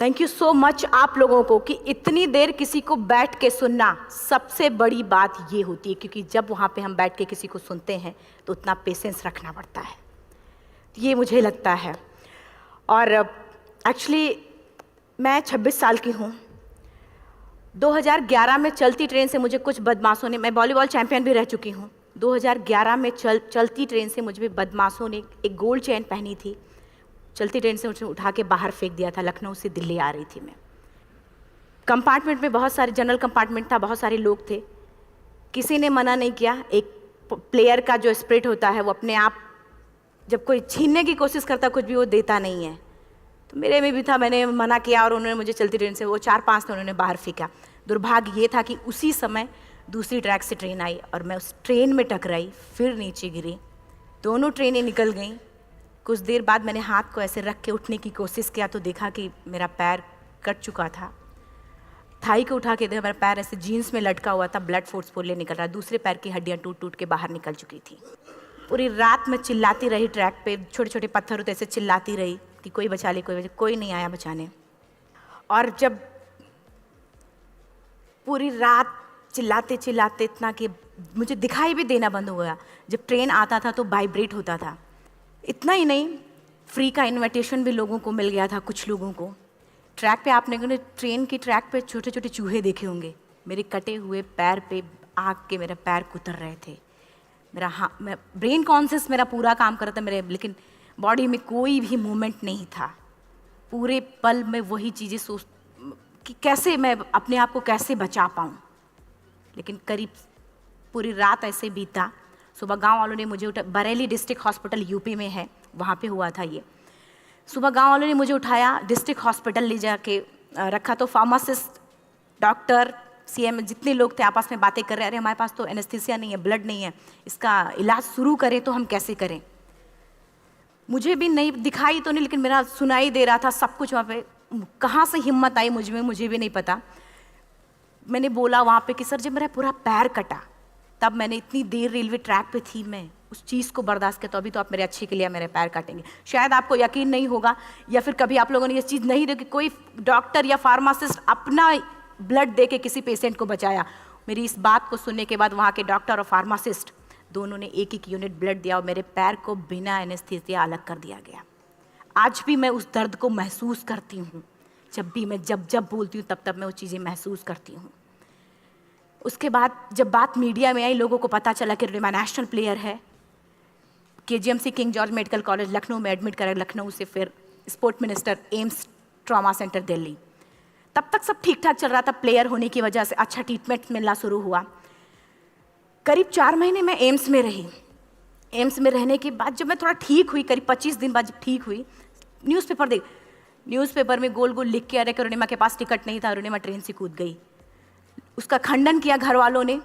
Thank you so much आप लोगों को कि इतनी देर किसी को बैठ के सुनना सबसे बड़ी बात ये होती है, क्योंकि जब वहाँ पे हम बैठ के किसी को सुनते हैं तो उतना पेशेंस रखना पड़ता है, ये मुझे लगता है। और एक्चुअली मैं 26 साल की हूँ। 2011 में चलती ट्रेन से मुझे कुछ बदमाशों ने, मैं वॉलीबॉल चैंपियन भी रह चुकी हूँ, 2011 में चलती ट्रेन से मुझे बदमाशों ने एक गोल्ड चेन पहनी थी, चलती ट्रेन से मुझे उठा के बाहर फेंक दिया था। लखनऊ से दिल्ली आ रही थी मैं। कंपार्टमेंट में बहुत सारे, जनरल कंपार्टमेंट था, बहुत सारे लोग थे, किसी ने मना नहीं किया। एक प्लेयर का जो स्पिरिट होता है वो अपने आप, जब कोई छीनने की कोशिश करता कुछ भी, वो देता नहीं है, तो मेरे में भी था। मैंने मना किया और उन्होंने मुझे चलती ट्रेन से, वो 4-5 थे, उन्होंने बाहर फेंका। दुर्भाग्य ये था कि उसी समय दूसरी ट्रैक से ट्रेन आई और मैं उस ट्रेन में टकराई, फिर नीचे गिरी, दोनों ट्रेनें निकल गईं। कुछ देर बाद मैंने हाथ को ऐसे रख के उठने की कोशिश किया तो देखा कि मेरा पैर कट चुका था। थाई को उठा के देखा, मेरा पैर ऐसे जीन्स में लटका हुआ था, ब्लड फोर्सफुली निकल रहा, दूसरे पैर की हड्डियाँ टूट टूट के बाहर निकल चुकी थी। पूरी रात मैं चिल्लाती रही ट्रैक पे, छोटे छोटे पत्थर होते ऐसे चिल्लाती रही कि कोई बचा ले, कोई नहीं आया बचाने। और जब पूरी रात चिल्लाते चिल्लाते इतना कि मुझे दिखाई भी देना बंद हो गया, जब ट्रेन आता था तो वाइब्रेट होता था। इतना ही नहीं, फ्री का इनविटेशन भी लोगों को मिल गया था, कुछ लोगों को। ट्रैक पे आपने ट्रेन की ट्रैक पे छोटे छोटे चूहे देखे होंगे, मेरे कटे हुए पैर पे आग के मेरे पैर कुतर रहे थे। मैं ब्रेन कॉन्शियस मेरा पूरा काम कर रहा था मेरे, लेकिन बॉडी में कोई भी मूवमेंट नहीं था। पूरे पल में वही चीज़ें सोच कि कैसे मैं अपने आप को कैसे बचा पाऊँ। लेकिन करीब पूरी रात ऐसे बीता। सुबह गांव वालों ने मुझे बरेली डिस्ट्रिक्ट हॉस्पिटल यूपी में है, वहाँ पे हुआ था ये। सुबह गांव वालों ने मुझे उठाया, डिस्ट्रिक्ट हॉस्पिटल ले जाके रखा, तो फार्मासिस्ट, डॉक्टर, सीएम, जितने लोग थे आपस में बातें कर रहे, अरे हमारे पास तो एनेस्थीसिया नहीं है, ब्लड नहीं है, इसका इलाज शुरू करें तो हम कैसे करें। मुझे भी नहीं दिखाई तो नहीं, लेकिन मेरा सुनाई दे रहा था सब कुछ वहाँ पे। कहाँ से हिम्मत आई मुझ में, मुझे भी नहीं पता। मैंने बोला वहाँ पे कि सर जब मेरा पूरा पैर कटा, तब मैंने इतनी देर रेलवे ट्रैक पे थी, मैं उस चीज़ को बर्दाश्त किया, तो अभी तो आप मेरे अच्छे के लिए मेरे पैर काटेंगे। शायद आपको यकीन नहीं होगा, या फिर कभी आप लोगों ने ये चीज़ नहीं देखी, कोई डॉक्टर या फार्मासिस्ट अपना ब्लड दे के किसी पेशेंट को बचाया। मेरी इस बात को सुनने के बाद वहाँ के डॉक्टर और फार्मासिस्ट दोनों ने एक एक यूनिट ब्लड दिया और मेरे पैर को बिना एनेस्थीसिया अलग कर दिया गया। आज भी मैं उस दर्द को महसूस करती हूँ, जब भी मैं जब बोलती हूँ तब मैं वो चीज़ें महसूस करती हूँ। उसके बाद जब बात मीडिया में आई, लोगों को पता चला कि रिमा नेशनल प्लेयर है, KGMC king George medical college Lucknow में एडमिट करा, लखनऊ से फिर sport minister, AIIMS trauma centre Delhi. तब तक सब ठीक ठाक चल रहा था, प्लेयर होने की वजह से अच्छा ट्रीटमेंट मिलना शुरू हुआ। करीब 4 महीने मैं एम्स में रही। एम्स में रहने के बाद जब मैं थोड़ा ठीक हुई, करीब 25 दिन बाद जब ठीक हुई, न्यूज़पेपर में गोल गोल लिख के आ रहे कि अरुणिमा के पास टिकट नहीं था, अरुणिमा ट्रेन से कूद गई। उसका खंडन किया घर वालों ने,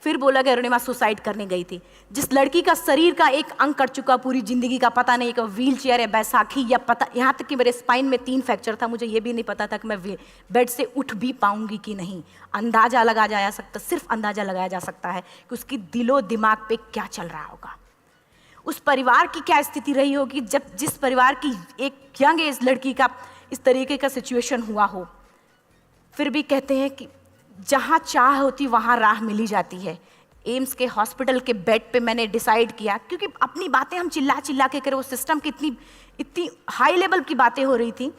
फिर बोला कि अरुणिमा सुसाइड करने गई थी। जिस लड़की का शरीर का एक अंग कट चुका, पूरी जिंदगी का पता नहीं कि व्हील चेयर या बैसाखी या पता, यहाँ तक कि मेरे स्पाइन में 3 फ्रैक्चर था, मुझे ये भी नहीं पता था कि मैं बेड से उठ भी पाऊंगी कि नहीं। अंदाजा लगाया जा सकता, सिर्फ अंदाजा लगाया जा सकता है कि उसकी दिलो दिमाग पे क्या चल रहा होगा, उस परिवार की क्या स्थिति रही होगी, जब जिस परिवार की एक यंग एज लड़की का इस तरीके का सिचुएशन हुआ हो। फिर भी कहते हैं कि जहाँ चाह होती वहाँ राह मिली जाती है। एम्स के हॉस्पिटल के बेड पे मैंने डिसाइड किया, क्योंकि अपनी बातें हम चिल्ला चिल्ला के करें, वो सिस्टम की इतनी हाई लेवल की बातें हो रही थी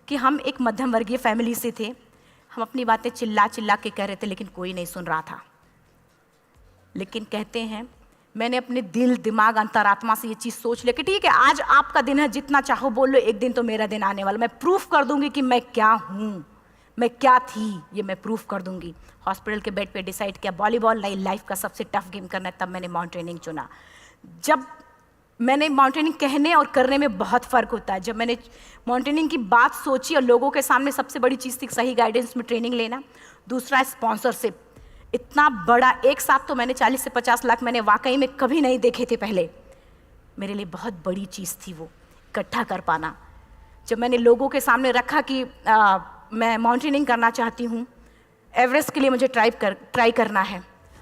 कि हम एक मध्यम वर्गीय फैमिली से थे, हम अपनी बातें चिल्ला चिल्ला के कह रहे थे, लेकिन कोई नहीं सुन रहा था। लेकिन कहते हैं मैंने अपने दिल, दिमाग, अंतरात्मा से ये चीज़ सोच लिया कि ठीक है, आज आपका दिन है, जितना चाहो बोल लो, एक दिन तो मेरा दिन आने वाला, मैं प्रूफ कर दूंगी कि मैं क्या हूँ, मैं क्या थी, ये मैं प्रूफ कर दूंगी। हॉस्पिटल के बेड पे डिसाइड किया वॉलीबॉल लाइफ का सबसे टफ गेम करना है, तब मैंने माउंटेनिंग चुना। जब मैंने माउंटेनिंग कहने और करने में बहुत फ़र्क होता है। जब मैंने माउंटेनिंग की बात सोची और लोगों के सामने, सबसे बड़ी चीज़ थी सही गाइडेंस में ट्रेनिंग लेना, दूसरा स्पॉन्सरशिप। इतना बड़ा एक साथ तो मैंने 40 से 50 लाख मैंने वाकई में कभी नहीं देखे थे पहले। मेरे लिए बहुत बड़ी चीज़ थी वो इकट्ठा कर पाना। जब मैंने लोगों के सामने रखा कि मैं माउंटेनिंग करना चाहती हूँ, एवरेस्ट के लिए मुझे ट्राई करना है,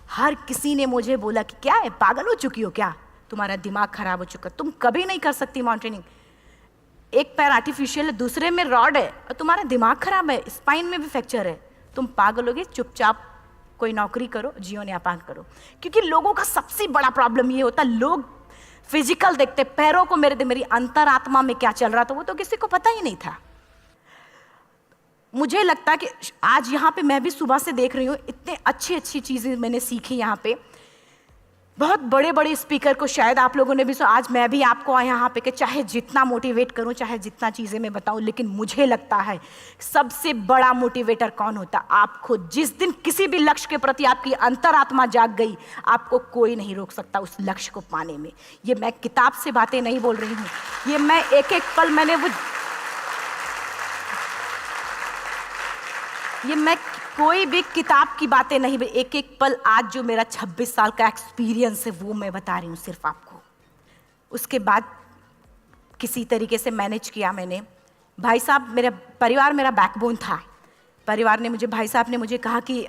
हर किसी ने मुझे बोला कि क्या है, पागल हो चुकी हो क्या, तुम्हारा दिमाग खराब हो चुका, तुम कभी नहीं कर सकती माउंटेनिंग। एक पैर आर्टिफिशियल है, दूसरे में रॉड है, और तुम्हारा दिमाग खराब है, स्पाइन में भी फ्रैक्चर है, तुम पागल होगे, चुपचाप कोई नौकरी करो, जीवन यापन करो। क्योंकि लोगों का सबसे बड़ा प्रॉब्लम ये होता है, लोग फिजिकल देखते, पैरों को मेरी अंतरात्मा में क्या चल रहा था वो तो किसी को पता ही नहीं था। मुझे लगता है कि आज यहाँ पे मैं भी सुबह से देख रही हूँ, इतने अच्छी अच्छी चीज़ें मैंने सीखी यहाँ पे। बहुत बड़े बड़े स्पीकर को शायद आप लोगों ने भी सुना, आज मैं भी आपको यहाँ पे कि चाहे जितना मोटिवेट करूँ, चाहे जितना चीज़ें मैं बताऊँ, लेकिन मुझे लगता है सबसे बड़ा मोटिवेटर कौन होता? आप खुद। जिस दिन किसी भी लक्ष्य के प्रति आपकी अंतरात्मा जाग गई, आपको कोई नहीं रोक सकता उस लक्ष्य को पाने में। ये मैं किताब से बातें नहीं बोल रही हूँ, ये मैं एक एक पल मैंने ये मैं कोई भी किताब की बातें नहीं, एक एक पल आज जो मेरा 26 साल का एक्सपीरियंस है वो मैं बता रही हूँ सिर्फ आपको। उसके बाद किसी तरीके से मैनेज किया मैंने। भाई साहब, मेरा परिवार मेरा बैकबोन था। परिवार ने मुझे, भाई साहब ने मुझे कहा कि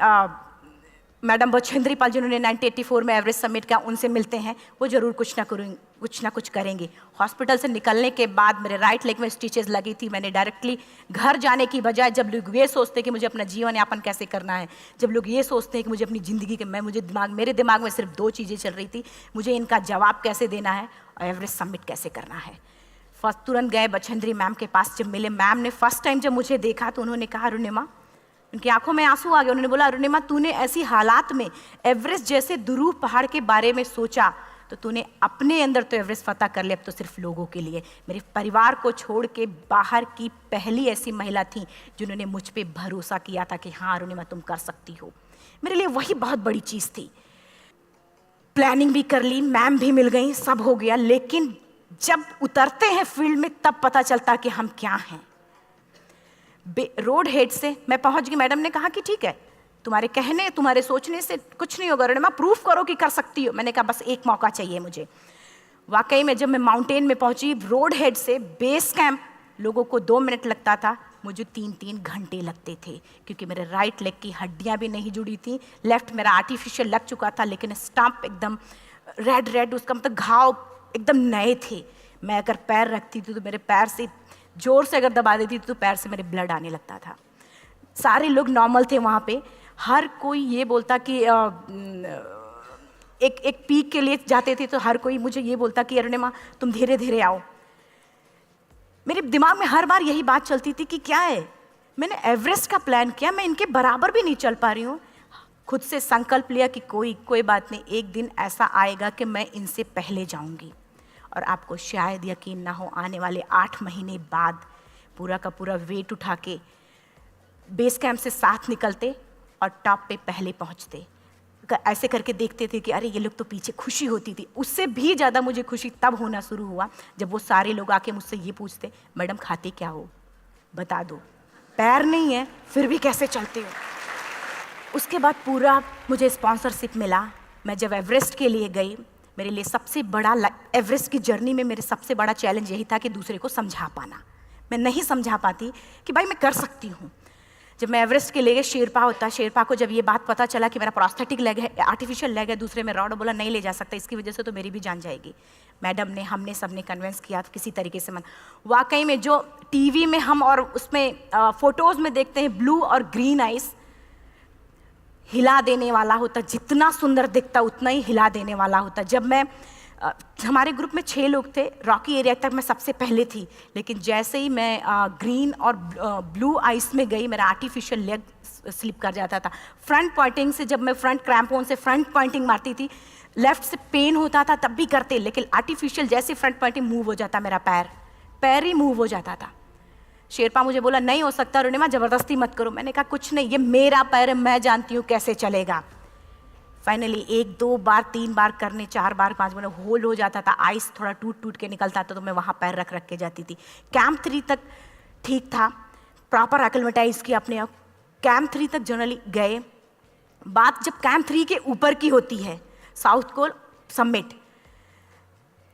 मैडम बछेंद्री पाल जिन्होंने 1984 में एवरेस्ट समिट किया, उनसे मिलते हैं, वो ज़रूर कुछ ना कुछ करेंगे। हॉस्पिटल से निकलने के बाद मेरे राइट लेग में स्टिचेस लगी थी। मैंने डायरेक्टली घर जाने की बजाय, जब लोग ये सोचते हैं कि मुझे अपना जीवन यापन कैसे करना है, जब लोग ये सोचते हैं कि मुझे अपनी ज़िंदगी के मेरे दिमाग में सिर्फ 2 चीज़ें चल रही थी, मुझे इनका जवाब कैसे देना है और एवरेस्ट समिट कैसे करना है। फर्स्ट तुरंत गए बछेंद्री मैम के पास। जब मिले, मैम ने फर्स्ट टाइम जब मुझे देखा तो उन्होंने कहा, अरुणिमा, उनकी आंखों में आंसू आ गए। उन्होंने बोला, अरुणिमा, तूने ऐसी हालात में एवरेस्ट जैसे दुरूह पहाड़ के बारे में सोचा तो तूने अपने अंदर तो एवरेस्ट फतह कर लिया, अब तो सिर्फ लोगों के लिए। मेरे परिवार को छोड़ के बाहर की पहली ऐसी महिला थी जिन्होंने मुझ पे भरोसा किया था कि हाँ अरुणिमा, तुम कर सकती हो। मेरे लिए वही बहुत बड़ी चीज़ थी। प्लानिंग भी कर ली, मैम भी मिल गई, सब हो गया। लेकिन जब उतरते हैं फील्ड में तब पता चलता कि हम क्या हैं। रोड हेड से मैं पहुंच गई। मैडम ने कहा कि ठीक है, तुम्हारे कहने, तुम्हारे सोचने से कुछ नहीं होगा अरुणिमा, प्रूफ करो कि कर सकती हो। मैंने कहा बस एक मौका चाहिए मुझे। वाकई में जब मैं माउंटेन में पहुंची, रोड हेड से बेस कैंप लोगों को 2 मिनट लगता था, मुझे 3-3 घंटे लगते थे, क्योंकि मेरे राइट लेग की हड्डियां भी नहीं जुड़ी थी। लेफ्ट मेरा आर्टिफिशियल लग चुका था, लेकिन स्टंप एकदम रेड, उसका मतलब घाव एकदम नए थे। मैं अगर पैर रखती थी तो मेरे पैर से जोर से अगर दबा देती थी तो पैर से मेरे ब्लड आने लगता था। सारे लोग नॉर्मल थे वहाँ पे। हर कोई ये बोलता कि एक पीक के लिए जाते थे तो हर कोई मुझे ये बोलता कि अरुणिमा, तुम धीरे धीरे आओ। मेरे दिमाग में हर बार यही बात चलती थी कि क्या है, मैंने एवरेस्ट का प्लान किया, मैं इनके बराबर भी नहीं चल पा रही हूँ। खुद से संकल्प लिया कि कोई बात नहीं, एक दिन ऐसा आएगा कि मैं इनसे पहले जाऊँगी। और आपको शायद यकीन ना हो, आने वाले 8 महीने बाद पूरा का पूरा वेट उठा के बेस कैंप से साथ निकलते और टॉप पे पहले पहुंचते। ऐसे करके देखते थे कि अरे ये लोग तो पीछे। खुशी होती थी। उससे भी ज़्यादा मुझे खुशी तब होना शुरू हुआ जब वो सारे लोग आके मुझसे ये पूछते, मैडम खाते क्या हो, बता दो, पैर नहीं है फिर भी कैसे चलते हो। उसके बाद पूरा मुझे स्पॉन्सरशिप मिला। मैं जब एवरेस्ट के लिए गई, मेरे लिए सबसे बड़ा, एवरेस्ट की जर्नी में मेरे सबसे बड़ा चैलेंज यही था कि दूसरे को समझा पाना। मैं नहीं समझा पाती कि भाई मैं कर सकती हूँ। जब मैं एवरेस्ट के लिए गई, शेरपा होता, शेरपा को जब ये बात पता चला कि मेरा प्रोस्थेटिक लेग है, आर्टिफिशियल लेग है, दूसरे में रॉड, बोला नहीं ले जा सकता, इसकी वजह से तो मेरी भी जान जाएगी। मैडम ने, हमने सबने कन्विंस किया किसी तरीके से। मन वाकई में जो टीवी में हम और उसमें फोटोज़ में देखते हैं, ब्लू और ग्रीन आइस हिला देने वाला होता, जितना सुंदर दिखता उतना ही हिला देने वाला होता। जब मैं हमारे ग्रुप में 6 लोग थे, रॉकी एरिया तक मैं सबसे पहले थी, लेकिन जैसे ही मैं ग्रीन और ब्लू आइस में गई, मेरा आर्टिफिशियल लेग स्लिप कर जाता था। फ्रंट पॉइंटिंग से, जब मैं फ्रंट क्रैम्पोन से फ्रंट पॉइंटिंग मारती थी, लेफ्ट से पेन होता था तब भी करते, लेकिन आर्टिफिशियल जैसे फ्रंट पॉइंटिंग मूव हो जाता, मेरा पैर ही मूव हो जाता था। शेरपा मुझे बोला नहीं हो सकता अरुणिमा, ज़बरदस्ती मत करो। मैंने कहा कुछ नहीं, ये मेरा पैर है, मैं जानती हूँ कैसे चलेगा। फाइनली 1, 2 बार, 3 बार करने, 4 बार, 5 बार होल हो जाता था। आइस थोड़ा टूट के निकलता था तो मैं वहाँ पैर रख के जाती थी। कैंप 3 तक ठीक था, प्रॉपर एक्लेमेटाइज किया अपने आप। कैंप 3 तक जनरली गए। बात जब कैंप 3 के ऊपर की होती है, साउथ कोल समिट,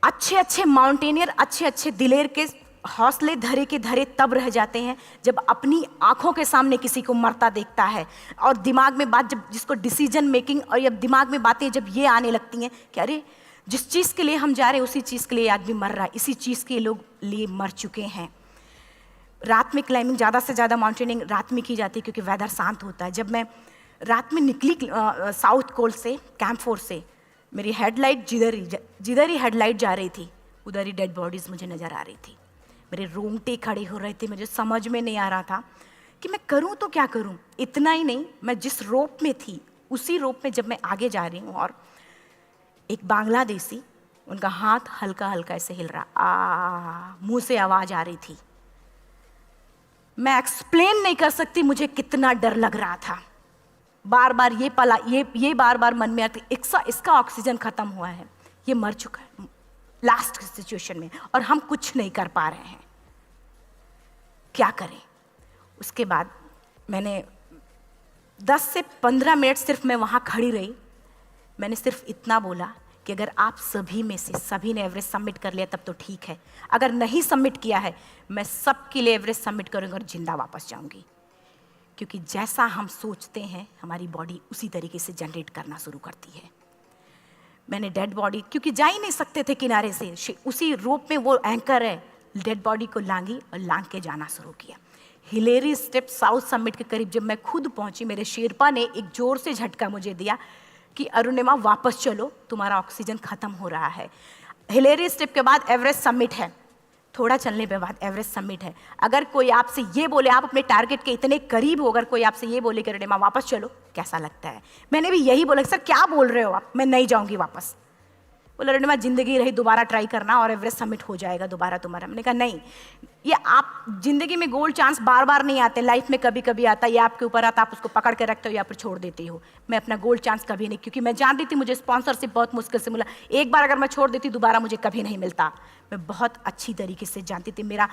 अच्छे माउंटेनियर, अच्छे दिलेर के हौसले धरे के धरे तब रह जाते हैं जब अपनी आंखों के सामने किसी को मरता देखता है, और दिमाग में बात, जब जिसको डिसीजन मेकिंग, और जब दिमाग में बातें जब ये आने लगती हैं कि अरे जिस चीज़ के लिए हम जा रहे हैं उसी चीज़ के लिए आदमी मर रहा है, इसी चीज़ के लोग लिए मर चुके हैं। रात में क्लाइंबिंग, ज़्यादा से ज़्यादा माउंटेनिंग रात में की जाती है क्योंकि वेदर शांत होता है। जब मैं रात में निकली साउथ कोल से, कैंप 4 से, मेरी हेडलाइट जिधर ही हेडलाइट जा रही थी उधर ही डेड बॉडीज़ मुझे नज़र आ रही थी। मेरे रोंगटे खड़े हो रहे थे, मुझे समझ में नहीं आ रहा था कि मैं करूं तो क्या करूं। इतना ही नहीं, मैं जिस रोप में थी उसी रोप में जब मैं आगे जा रही हूं और एक बांग्लादेशी, उनका हाथ हल्का हल्का ऐसे हिल रहा, मुंह से आवाज़ आ रही थी। मैं एक्सप्लेन नहीं कर सकती मुझे कितना डर लग रहा था। बार बार ये बार बार मन में आती, इसका ऑक्सीजन खत्म हुआ है, ये मर चुका है लास्ट सिचुएशन में, और हम कुछ नहीं कर पा रहे हैं, क्या करें। उसके बाद मैंने 10 से 15 मिनट सिर्फ मैं वहाँ खड़ी रही। मैंने सिर्फ इतना बोला कि अगर आप सभी में से सभी ने एवरेस्ट सबमिट कर लिया तब तो ठीक है, अगर नहीं सबमिट किया है मैं सबके लिए एवरेस्ट सबमिट करूँगी और जिंदा वापस जाऊँगी। क्योंकि जैसा हम सोचते हैं हमारी बॉडी उसी तरीके से जनरेट करना शुरू करती है। मैंने डेड बॉडी, क्योंकि जा ही नहीं सकते थे किनारे से, उसी रोप में वो एंकर है, डेड बॉडी को लांगी और लांग के जाना शुरू किया। हिलेरी स्टेप साउथ समिट के करीब जब मैं खुद पहुंची, मेरे शेरपा ने एक जोर से झटका मुझे दिया कि अरुणिमा वापस चलो, तुम्हारा ऑक्सीजन खत्म हो रहा है। हिलेरी स्टेप के बाद एवरेस्ट समिट है, थोड़ा चलने के बाद एवरेस्ट समिट है। अगर कोई आपसे ये बोले, आप अपने टारगेट के इतने करीब हो, अगर कोई आपसे ये बोले कि अरुणिमा वापस चलो, कैसा लगता है? मैंने भी यही बोला, सर क्या बोल रहे हो आप, मैं नहीं जाऊंगी वापस। बोला अरुणिमा जिंदगी रही, दोबारा ट्राई करना और एवरेस्ट समिट हो जाएगा दोबारा तुम्हारा। मैंने कहा नहीं, ये आप जिंदगी में गोल्ड चांस बार बार नहीं आते, लाइफ में कभी कभी आता है, ये आपके ऊपर आता, आप उसको पकड़ के रखते हो या फिर छोड़ देते हो। मैं अपना गोल्ड चांस कभी नहीं, क्योंकि मैं जानती थी मुझे स्पॉन्सरशिप बहुत मुश्किल से मिला, एक बार अगर मैं छोड़ देती दोबारा मुझे कभी नहीं मिलता। मैं बहुत अच्छी तरीके से जानती थी। मेरा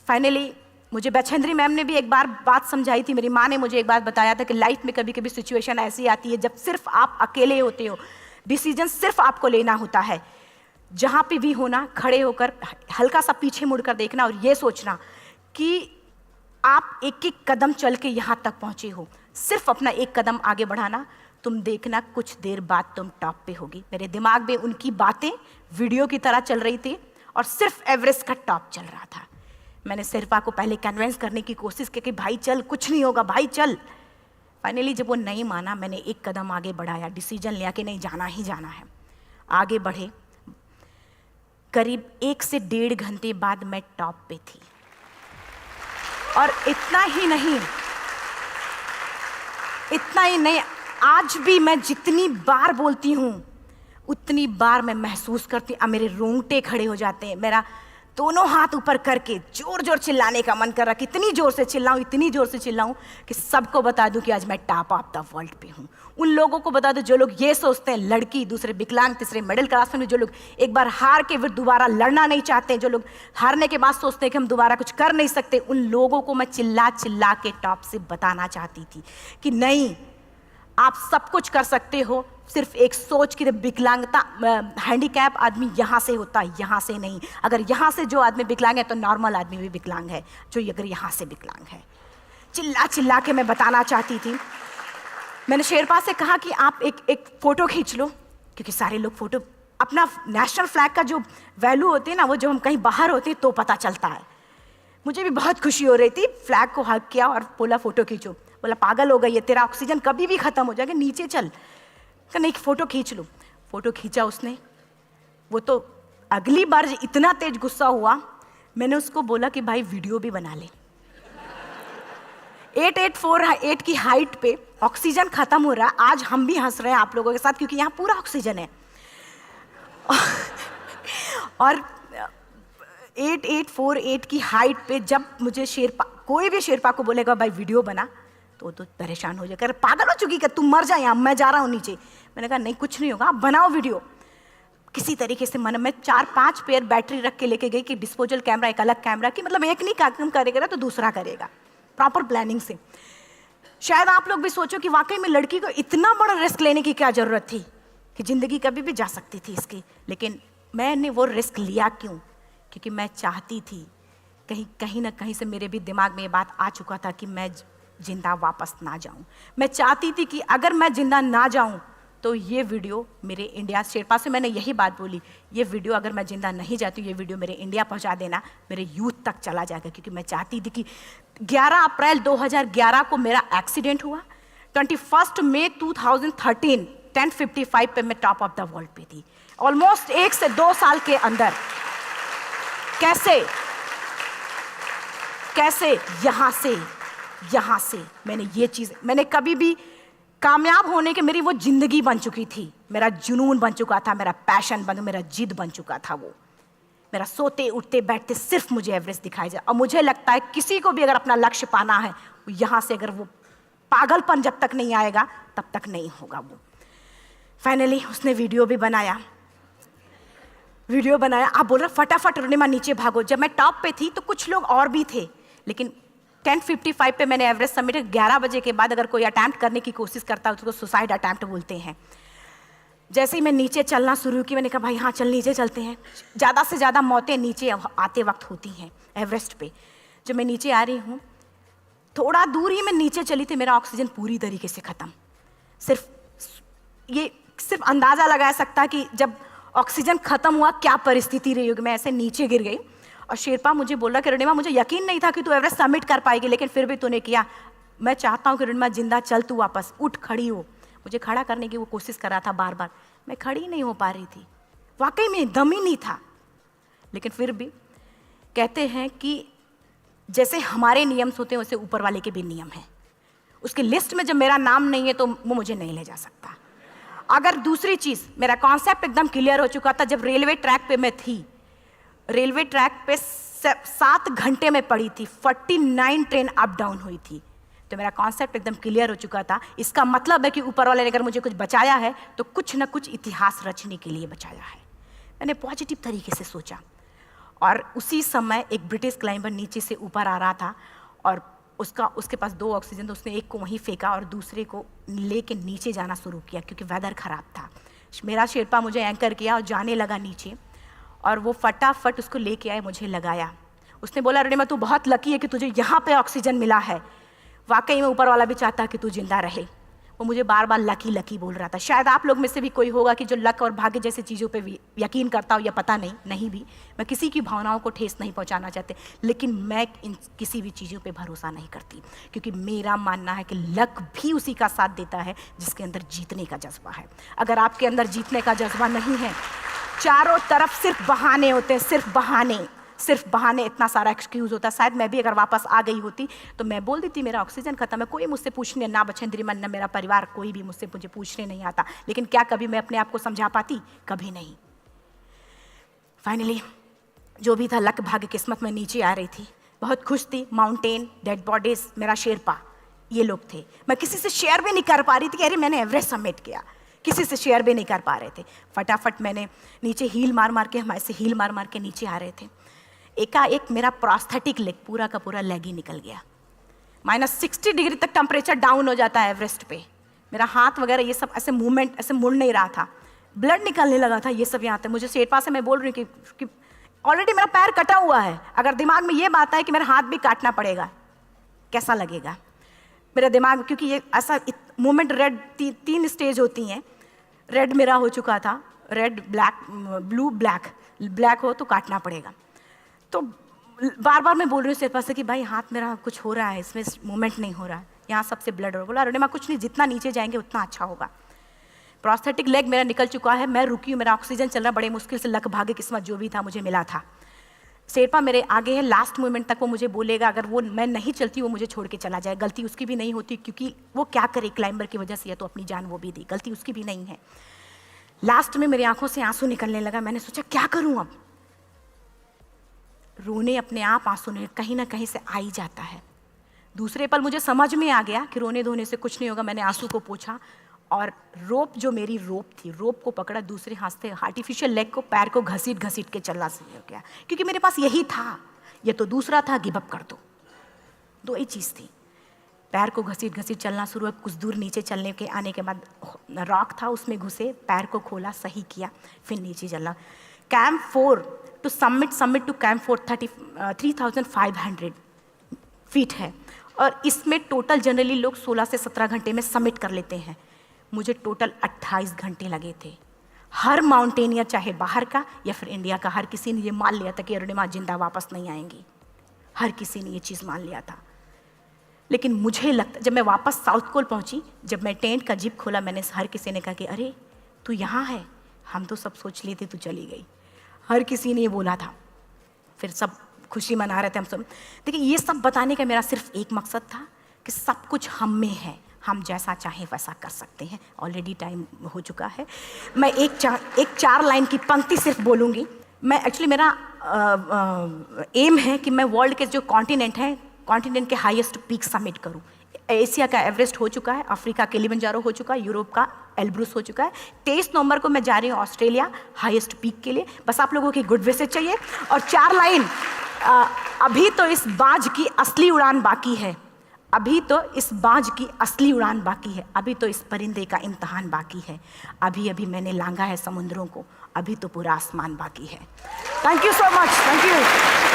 फाइनली मुझे बछेंद्री मैम ने भी एक बार बात समझाई थी, मेरी माँ ने मुझे एक बात बताया था कि लाइफ में कभी कभी सिचुएशन ऐसी आती है जब सिर्फ आप अकेले होते हो, डिसीजन सिर्फ आपको लेना होता है। जहाँ पे भी होना, खड़े होकर हल्का सा पीछे मुड़कर देखना और ये सोचना कि आप एक एक कदम चल के यहाँ तक पहुँचे हो, सिर्फ अपना एक कदम आगे बढ़ाना, तुम देखना कुछ देर बाद तुम टॉप पे होगी। मेरे दिमाग में उनकी बातें वीडियो की तरह चल रही थी और सिर्फ एवरेस्ट का टॉप चल रहा था। मैंने शेरपा को पहले कन्विंस करने की कोशिश की कि भाई चल, कुछ नहीं होगा भाई चल। फाइनली जब वो नहीं माना, मैंने एक कदम आगे बढ़ाया, डिसीजन लिया कि नहीं, जाना ही जाना है। आगे बढ़े, करीब 1 से 1.5 घंटे बाद मैं टॉप पे थी। और इतना ही नहीं, आज भी मैं जितनी बार बोलती हूँ उतनी बार मैं महसूस करती हूँ, मेरे रोंगटे खड़े हो जाते हैं, मेरा दोनों हाथ ऊपर करके जोर जोर चिल्लाने का मन कर रहा कि इतनी जोर से चिल्लाऊं कि सबको बता दूं कि आज मैं टॉप ऑफ द वर्ल्ड पे हूँ। उन लोगों को बता दूं जो लोग ये सोचते हैं, लड़की, दूसरे विकलांग, तीसरे मिडिल क्लास में, जो लोग एक बार हार के फिर दोबारा लड़ना नहीं चाहते, जो लोग हारने के बाद सोचते हैं कि हम दोबारा कुछ कर नहीं सकते, उन लोगों को मैं चिल्ला चिल्ला के टॉप से बताना चाहती थी कि नहीं, आप सब कुछ कर सकते हो। सिर्फ एक सोच की विकलांगता, हैंडीकैप आदमी यहाँ से होता है, यहाँ से नहीं। अगर यहाँ से जो आदमी विकलांग है तो नॉर्मल आदमी भी विकलांग है, जो अगर यहाँ से विकलांग है। चिल्ला चिल्ला के मैं बताना चाहती थी। मैंने शेरपा से कहा कि आप एक फ़ोटो खींच लो, क्योंकि सारे लोग फ़ोटो, अपना नेशनल फ्लैग का जो वैल्यू होती है ना, वो जो हम कहीं बाहर होते हैं तो पता चलता है। मुझे भी बहुत खुशी हो रही थी, फ्लैग को हग किया और बोला फ़ोटो खींचो। बोला पागल हो गई है, तेरा ऑक्सीजन कभी भी ख़त्म हो जाएगा, नीचे चल। नहीं, फ़ोटो खींच लो। फ़ोटो खींचा उसने। वो तो अगली बार इतना तेज गुस्सा हुआ, मैंने उसको बोला कि भाई वीडियो भी बना ले। 8848 की हाइट पे ऑक्सीजन खत्म हो रहा है, आज हम भी हंस रहे हैं आप लोगों के साथ क्योंकि यहाँ पूरा ऑक्सीजन है। और 8848 की हाइट पे जब मुझे शेरपा, कोई भी शेरपा को बोलेगा भाई वीडियो बना, तो परेशान हो जाएगा, पागल हो चुकी क्या, तुम मर जाए, यहाँ मैं जा रहा हूँ नीचे। मैंने कहा नहीं, कुछ नहीं होगा, आप बनाओ वीडियो। किसी तरीके से मन में 4-5 पेयर बैटरी रख के लेके गई कि डिस्पोजल कैमरा, एक अलग कैमरा, कि मतलब एक नहीं काम करेगा तो दूसरा करेगा, प्रॉपर प्लानिंग से। शायद आप लोग भी सोचो कि वाकई में लड़की को इतना बड़ा रिस्क लेने की क्या जरूरत थी, कि जिंदगी कभी भी जा सकती थी इसकी। लेकिन मैंने वो रिस्क लिया क्यों? क्योंकि मैं चाहती थी, कहीं ना कहीं से मेरे भी दिमाग में ये बात आ चुका था कि मैं जिंदा वापस ना जाऊं। मैं चाहती थी कि अगर मैं जिंदा ना जाऊं तो ये वीडियो मेरे इंडिया शेरपा से मैंने यही बात बोली, ये वीडियो अगर मैं जिंदा नहीं जाती हूँ, ये वीडियो मेरे इंडिया पहुँचा देना, मेरे यूथ तक चला जाएगा। क्योंकि मैं चाहती थी कि 11 अप्रैल 2011 को मेरा एक्सीडेंट हुआ, 21 मई 2013 10:55 पे मैं टॉप ऑफ द वर्ल्ड पे थी। ऑलमोस्ट 1 से 2 साल के अंदर कैसे यहाँ से मैंने ये चीज़, मैंने कभी भी कामयाब होने के, मेरी वो जिंदगी बन चुकी थी, मेरा जुनून बन चुका था, मेरा पैशन मेरा जिद बन चुका था। वो मेरा सोते उठते बैठते सिर्फ मुझे एवरेस्ट दिखाई जाए। और मुझे लगता है किसी को भी अगर अपना लक्ष्य पाना है, यहाँ से अगर वो पागलपन जब तक नहीं आएगा तब तक नहीं होगा। वो फाइनली उसने वीडियो बनाया। आप बोल रहे फटाफट रुनिमा नीचे भागो। जब मैं टॉप पे थी तो कुछ लोग और भी थे, लेकिन 10:55 पे मैंने एवरेस्ट समिट, 11 बजे के बाद अगर कोई अटैम्प्ट करने की कोशिश करता है उसको सुसाइड अटैम्प्ट बोलते हैं। जैसे ही मैं नीचे चलना शुरू की, मैंने कहा भाई हाँ चल नीचे चलते हैं। ज़्यादा से ज़्यादा मौतें नीचे आते वक्त होती हैं एवरेस्ट पे। जब मैं नीचे आ रही हूँ, थोड़ा दूर ही मैं नीचे चली थी, मेरा ऑक्सीजन पूरी तरीके से ख़त्म। सिर्फ अंदाज़ा लगाया सकता है कि जब ऑक्सीजन ख़त्म हुआ क्या परिस्थिति रही होगी। मैं ऐसे नीचे गिर गई और शेरपा मुझे बोला कि रुनिमा मुझे यकीन नहीं था कि तू एवरेस्ट सबमिट कर पाएगी, लेकिन फिर भी तूने किया। मैं चाहता हूँ कि रुनिमा जिंदा चल, तू वापस उठ, खड़ी हो। मुझे खड़ा करने की वो कोशिश कर रहा था बार बार, मैं खड़ी नहीं हो पा रही थी, वाकई में दम ही नहीं था। लेकिन फिर भी कहते हैं कि जैसे हमारे नियम होते हैं वैसे ऊपर वाले के भी नियम हैं। उसकी लिस्ट में जब मेरा नाम नहीं है तो वो मुझे नहीं ले जा सकता। अगर दूसरी चीज़, मेरा कॉन्सेप्ट एकदम क्लियर हो चुका था। जब रेलवे ट्रैक पे मैं थी, रेलवे ट्रैक पे 7 घंटे में पड़ी थी, 49 ट्रेन अप डाउन हुई थी, तो मेरा कॉन्सेप्ट एकदम क्लियर हो चुका था। इसका मतलब है कि ऊपर वाले ने अगर मुझे कुछ बचाया है तो कुछ ना कुछ इतिहास रचने के लिए बचाया है। मैंने पॉजिटिव तरीके से सोचा। और उसी समय एक ब्रिटिश क्लाइंबर नीचे से ऊपर आ रहा था और उसके पास 2 ऑक्सीजन, तो उसने एक को वहीं फेंका और दूसरे को लेके नीचे जाना शुरू किया क्योंकि वेदर ख़राब था। मेरा शेरपा मुझे एंकर किया और जाने लगा नीचे, और वो फटाफट उसको लेके आए, मुझे लगाया। उसने बोला रुनिमा तू बहुत लकी है कि तुझे यहाँ पे ऑक्सीजन मिला है। वाकई में ऊपर वाला भी चाहता है कि तू जिंदा रहे। वो मुझे बार बार लकी लकी बोल रहा था। शायद आप लोग में से भी कोई होगा कि जो लक और भाग्य जैसी चीज़ों पे यकीन करता हो, या पता नहीं भी। मैं किसी की भावनाओं को ठेस नहीं पहुंचाना चाहती, लेकिन मैं इन किसी भी चीज़ों पे भरोसा नहीं करती, क्योंकि मेरा मानना है कि लक भी उसी का साथ देता है जिसके अंदर जीतने का जज्बा है। अगर आपके अंदर जीतने का जज्बा नहीं है, चारों तरफ सिर्फ बहाने होते हैं, सिर्फ बहाने, इतना सारा एक्सक्यूज़ होता है। शायद मैं भी अगर वापस आ गई होती तो मैं बोल देती मेरा ऑक्सीजन खत्म है, कोई मुझसे पूछने ना बछेंद्री मन, ना मेरा परिवार, कोई भी मुझे पूछने नहीं आता। लेकिन क्या कभी मैं अपने आप को समझा पाती? कभी नहीं। फाइनली जो भी था, लक भाग्य किस्मत में नीचे आ रही थी, बहुत खुश थी। माउंटेन, डेड बॉडीज, मेरा शेरपा, ये लोग थे। मैं किसी से शेयर भी नहीं कर पा रही थी कि अरे मैंने एवरेस्ट सबमिट किया, किसी से शेयर भी नहीं कर पा रहे थे। फटाफट मैंने नीचे हील मार के, हमारे से हील मार के नीचे आ रहे थे। एकाएक मेरा प्रोस्थेटिक लेग, पूरा का पूरा लेग ही निकल गया। -60 डिग्री तक टेम्परेचर डाउन हो जाता है एवरेस्ट पे। मेरा हाथ वगैरह ये सब ऐसे मूवमेंट, ऐसे मुड़ नहीं रहा था, ब्लड निकलने लगा था, ये सब यहाँ तक। मुझे शेरपा से मैं बोल रही हूँ कि ऑलरेडी मेरा पैर कटा हुआ है, अगर दिमाग में ये बात है कि मेरा हाथ भी काटना पड़ेगा, कैसा लगेगा मेरा दिमाग। क्योंकि ये ऐसा मूवमेंट, रेड 3 स्टेज होती हैं। रेड मेरा हो चुका था, रेड, ब्लैक, ब्लू, ब्लैक हो तो काटना पड़ेगा। तो बार बार मैं बोल रही हूँ शेरपा से कि भाई हाथ मेरा कुछ हो रहा है, इसमें मूवमेंट नहीं हो रहा है, यहाँ सबसे ब्लड हो रहा है। बोला रुनिमा कुछ नहीं, जितना नीचे जाएंगे उतना अच्छा होगा। प्रोस्थेटिक लेग मेरा निकल चुका है, मैं रुकी हूँ, मेरा ऑक्सीजन चल रहा, बड़े मुश्किल से, लक भाग्य किस्मत जो भी था मुझे मिला था। शेरपा मेरे आगे है, लास्ट मोमेंट तक वो मुझे बोलेगा, अगर वो मैं नहीं चलती वो मुझे छोड़ के चला जाए। गलती उसकी भी नहीं होती, क्योंकि वो क्या करे, क्लाइंबर की वजह से, या तो अपनी जान वो भी दी, गलती उसकी भी नहीं है। लास्ट में मेरी आंखों से आंसू निकलने लगा। मैंने सोचा क्या करूं अब, रोने अपने आप आंसू ने कहीं ना कहीं से आ ही जाता है। दूसरे पल मुझे समझ में आ गया कि रोने धोने से कुछ नहीं होगा। मैंने आंसू को पोंछा और रोप, जो मेरी रोप थी, रोप को पकड़ा, दूसरे हाथ से आर्टिफिशियल लेग को, पैर को घसीट के चलना शुरू हो गया, क्योंकि मेरे पास यही था। ये तो दूसरा था, गिव अप कर दो ही चीज़ थी। पैर को घसीट चलना शुरू हुआ। कुछ दूर नीचे चलने के आने के बाद रॉक था, उसमें घुसे, पैर को खोला, सही किया, फिर नीचे चला। Camp 4 to summit to camp 4 3500 feet है, और इसमें टोटल जनरली लोग 16 से 17 घंटे में सबमिट कर लेते हैं। मुझे टोटल 28 घंटे लगे थे। हर माउंटेनियर, चाहे बाहर का या फिर इंडिया का, हर किसी ने ये मान लिया था कि अरुणिमा जिंदा वापस नहीं आएंगी। हर किसी ने ये चीज़ मान लिया था। लेकिन मुझे लगता, जब मैं वापस साउथ पोल पहुंची, जब मैं टेंट का जिप खोला, मैंने हर किसी ने कहा कि अरे तू यहाँ है, हम तो सब सोच लिए थे तू चली गई। हर किसी ने ये बोला था। फिर सब खुशी मना रहे थे हम सब। देखिए, ये सब बताने का मेरा सिर्फ एक मकसद था कि सब कुछ हम में है, हम जैसा चाहें वैसा कर सकते हैं। ऑलरेडी टाइम हो चुका है। मैं एक चार लाइन की पंक्ति सिर्फ बोलूँगी। मैं एक्चुअली, मेरा एम है कि मैं वर्ल्ड के जो कॉन्टिनेंट हैं, कॉन्टिनेंट के हाईएस्ट पीक समिट करूं। एशिया का एवरेस्ट हो चुका है, अफ्रीका किलिमंजारो हो चुका है, यूरोप का एल्ब्रूस हो चुका है। 23 नवंबर को मैं जा रही हूँ ऑस्ट्रेलिया हाईएस्ट पीक के लिए। बस आप लोगों की गुड विशेस चाहिए। और 4 लाइन, अभी तो इस बाज की असली उड़ान बाकी है, अभी तो इस बाज की असली उड़ान बाकी है, अभी तो इस परिंदे का इम्तहान बाकी है, अभी अभी मैंने लांघा है समुद्रों को, अभी तो पूरा आसमान बाकी है। Thank you so much, thank you.